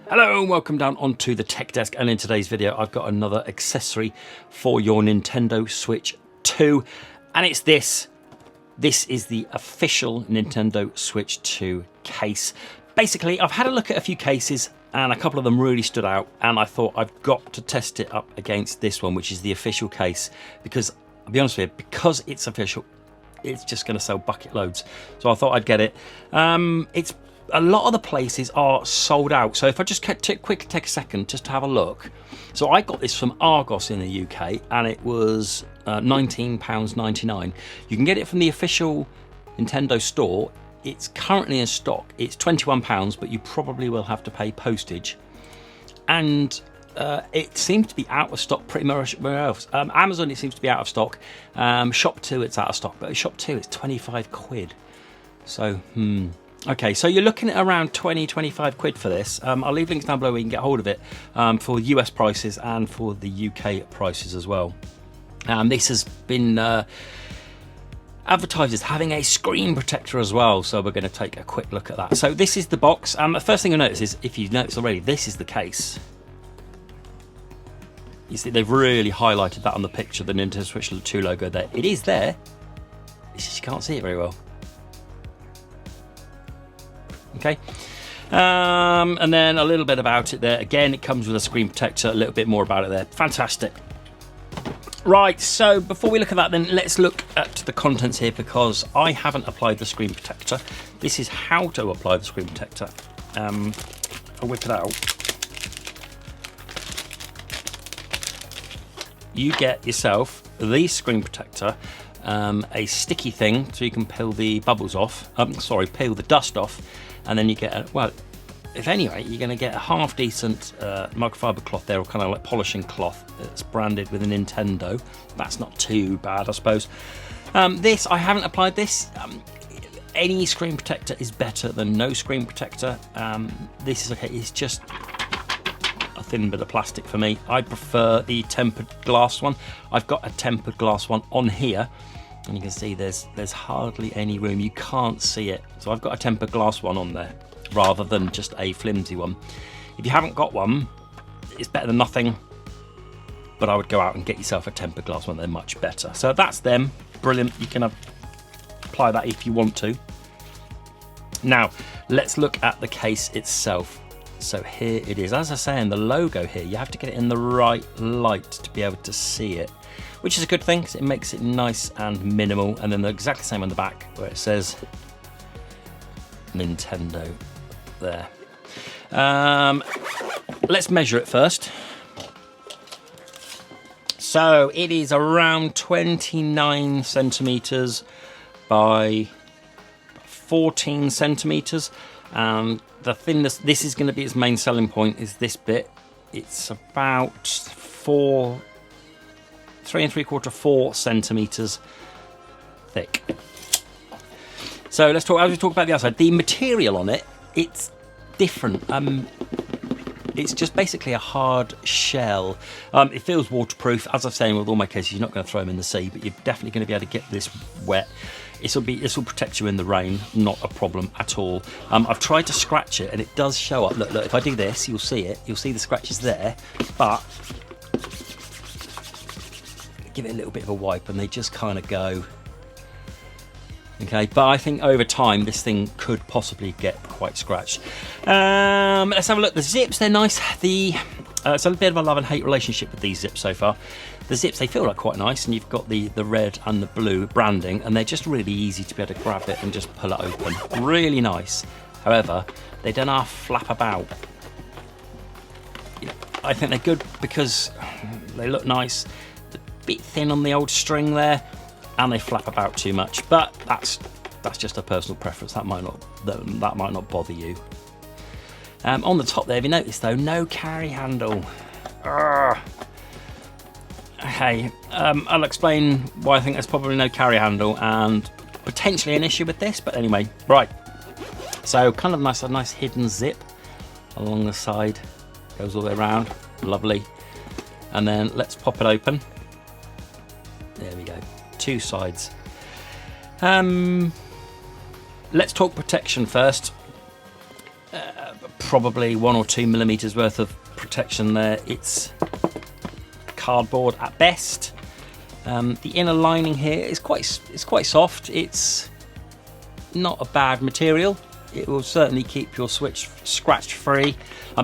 Hello and welcome down onto the Tech Desk, and in today's video I've got another accessory for your Nintendo Switch 2, and it's this. This is the official Nintendo Switch 2 case. Basically, I've had a look at a few cases and a couple of them really stood out, and I thought I've got to test it up against this one, which is the official case, because I'll be honest with you, because it's official, it's just going to sell bucket loads. So I thought I'd get it. It's a lot of the places are sold out. So if I just quickly take a second just to have a look. So I got this from Argos in the UK, and it was £19.99. You can get it from the official Nintendo store. It's currently in stock. It's £21, but you probably will have to pay postage. And it seems to be out of stock pretty much everywhere else. Amazon, it seems to be out of stock. Shop 2, it's out of stock, but Shop 2, it's 25 quid. So, okay, so you're looking at around 20-25 quid for this. I'll leave links down below where you can get hold of it for US prices and for the UK prices as well. This has been advertised as having a screen protector as well, so we're going to take a quick look at that. So this is the box. The first thing you'll notice is, if you've noticed already, this is the case. You see they've really highlighted that on the picture, the Nintendo Switch 2 logo there. It is there, it's just you can't see it very well. Okay, and then a little bit about it there. Again, it comes with a screen protector, a little bit more about it there. Fantastic. Right, so before we look at that, then let's look at the contents here, because I haven't applied the screen protector. This is how to apply the screen protector. I'll whip it out. You get yourself the screen protector, a sticky thing so you can peel the bubbles off. Peel the dust off. And then you get, if anyway, you're going to get a half decent microfiber cloth there, or kind of like polishing cloth that's branded with a Nintendo. That's not too bad, I suppose. This, I haven't applied this. Any screen protector is better than no screen protector. This is okay, it's just a thin bit of plastic for me. I prefer the tempered glass one. I've got a tempered glass one on here. And you can see there's hardly any room. You can't see it. So I've got a tempered glass one on there rather than just a flimsy one. If you haven't got one, it's better than nothing. But I would go out and get yourself a tempered glass one. They're much better. So that's them. Brilliant. You can apply that if you want to. Now, let's look at the case itself. So here it is. As I say, in the logo here, you have to get it in the right light to be able to see it, which is a good thing because it makes it nice and minimal. And then the exact same on the back where it says Nintendo there. Let's measure it first. So it is around 29 centimeters by 14 centimeters. The thinness, this is going to be its main selling point, is this bit. It's about 3 3/4, 4 centimeters thick. So let's talk. As we talk about the outside, the material on it, it's different. It's just basically a hard shell. It feels waterproof. As I've said with all my cases, you're not going to throw them in the sea, but you're definitely going to be able to get this wet. This will protect you in the rain, not a problem at all. I've tried to scratch it and it does show up. Look, if I do this, you'll see it. You'll see the scratches there, but give it a little bit of a wipe and they just kind of go. Okay, but I think over time this thing could possibly get quite scratched. Let's have a look. The zips, they're nice. It's a bit of a love and hate relationship with these zips so far. The zips, they feel like quite nice, and you've got the red and the blue branding, and they're just really easy to be able to grab it and just pull it open. Really nice. However, they don't half flap about. I think they're good because they look nice. They're a bit thin on the old string there, and they flap about too much. But that's just a personal preference. That might not bother you. On the top there, have you noticed though, no carry handle. Urgh. Okay, I'll explain why I think there's probably no carry handle and potentially an issue with this, but anyway, right. So kind of a nice hidden zip along the side, goes all the way around, lovely. And then let's pop it open. There we go, 2 sides. Let's talk protection first. probably 1 or 2 millimeters worth of protection there. It's cardboard at best. The inner lining here is quite soft. It's not a bad material. It will certainly keep your switch scratch free.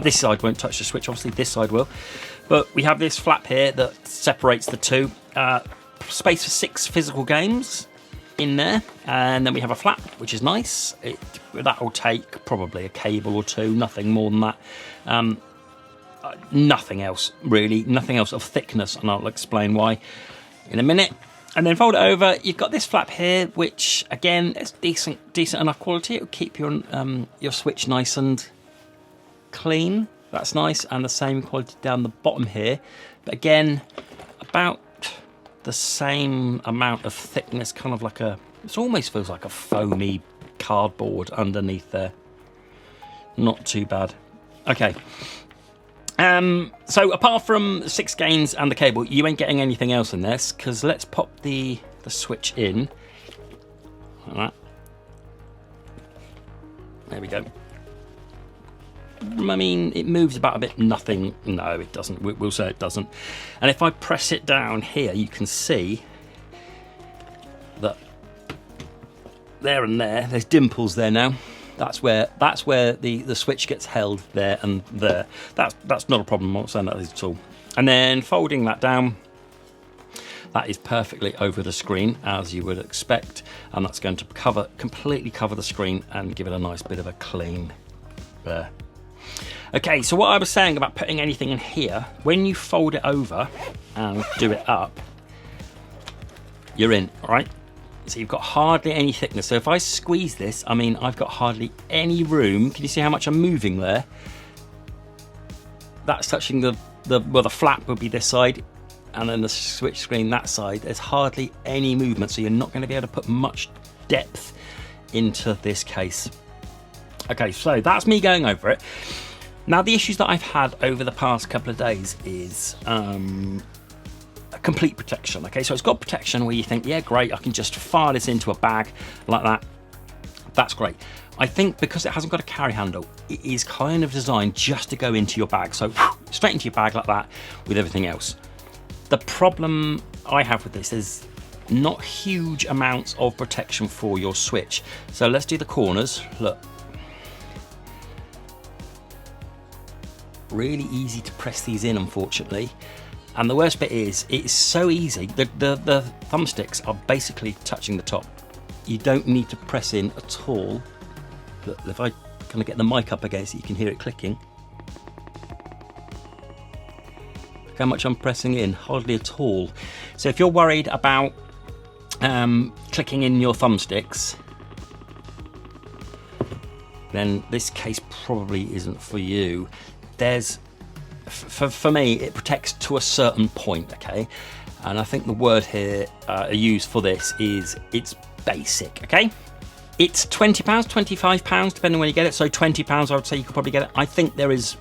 This side won't touch the switch, obviously this side will. But we have this flap here that separates the two. Space for 6 physical games in there, and then we have a flap, which is nice. That will take probably a cable or 2, nothing more than that. Nothing else really, nothing else of thickness, and I'll explain why in a minute. And then fold it over, you've got this flap here, which again is decent enough quality. It'll keep your switch nice and clean. That's nice, and the same quality down the bottom here. But again, about the same amount of thickness, kind of like it almost feels like a foamy cardboard underneath there. Not too bad. Okay. So apart from 6 games and the cable, you ain't getting anything else in this, because let's pop the switch in. Like that. There we go. I mean, it moves about a bit. Nothing. No, it doesn't. We'll say it doesn't. And if I press it down here, you can see that there and there's dimples there now. That's where the switch gets held there and there. That's not a problem. I'm not saying that at all. And then folding that down, that is perfectly over the screen, as you would expect, and that's going to completely cover the screen and give it a nice bit of a clean there. Okay, so what I was saying about putting anything in here, when you fold it over and do it up, you're in, all right? So you've got hardly any thickness. So if I squeeze this, I mean, I've got hardly any room. Can you see how much I'm moving there? That's touching the flap would be this side, and then the switch screen that side. There's hardly any movement, so you're not going to be able to put much depth into this case. Okay, so that's me going over it. Now, the issues that I've had over the past couple of days is complete protection. Okay, so it's got protection where you think, yeah, great, I can just fire this into a bag like that. That's great. I think because it hasn't got a carry handle, it is kind of designed just to go into your bag. So straight into your bag like that with everything else. The problem I have with this is not huge amounts of protection for your switch. So let's do the corners. Look. Really easy to press these in, unfortunately. And the worst bit is, it's so easy. The thumbsticks are basically touching the top. You don't need to press in at all. Look, if I kind of get the mic up against it, you can hear it clicking. Look how much I'm pressing in, hardly at all. So if you're worried about clicking in your thumbsticks, then this case probably isn't for you. There's, for me, it protects to a certain point, okay? And I think the word here used for this is it's basic, okay? It's £20, £25, depending when you get it. So £20, I would say you could probably get it. I think there is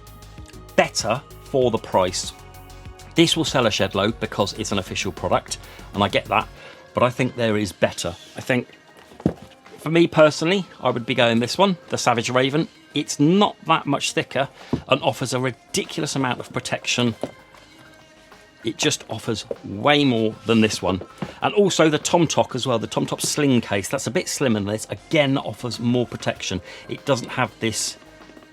better for the price. This will sell a shed load because it's an official product, and I get that. But I think there is better. I think, for me personally, I would be going this one, the Savage Raven. It's not that much thicker and offers a ridiculous amount of protection. It just offers way more than this one. And also the TomTok as well, the TomTok sling case, that's a bit slimmer than this. Again, offers more protection. It doesn't have this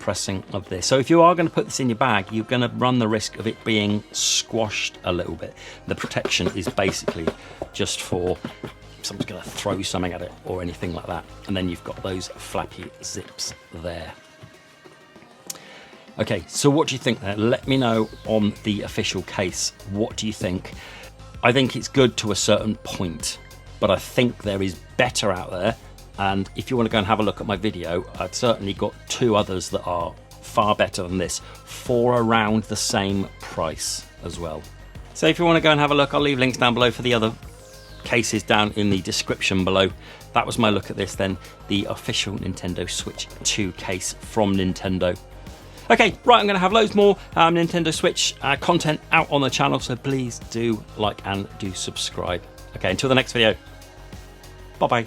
pressing of this. So if you are going to put this in your bag, you're going to run the risk of it being squashed a little bit. The protection is basically just for someone's going to throw something at it or anything like that. And then you've got those flappy zips there. Okay, so what do you think there? Let me know on the official case. What do you think? I think it's good to a certain point, but I think there is better out there. And if you want to go and have a look at my video, I've certainly got 2 others that are far better than this for around the same price as well. So if you want to go and have a look, I'll leave links down below for the other cases down in the description below. That was my look at this then, the official Nintendo Switch 2 case from Nintendo. Okay, right, I'm going to have loads more Nintendo Switch content out on the channel, so please do like and do subscribe. Okay, until the next video, bye-bye.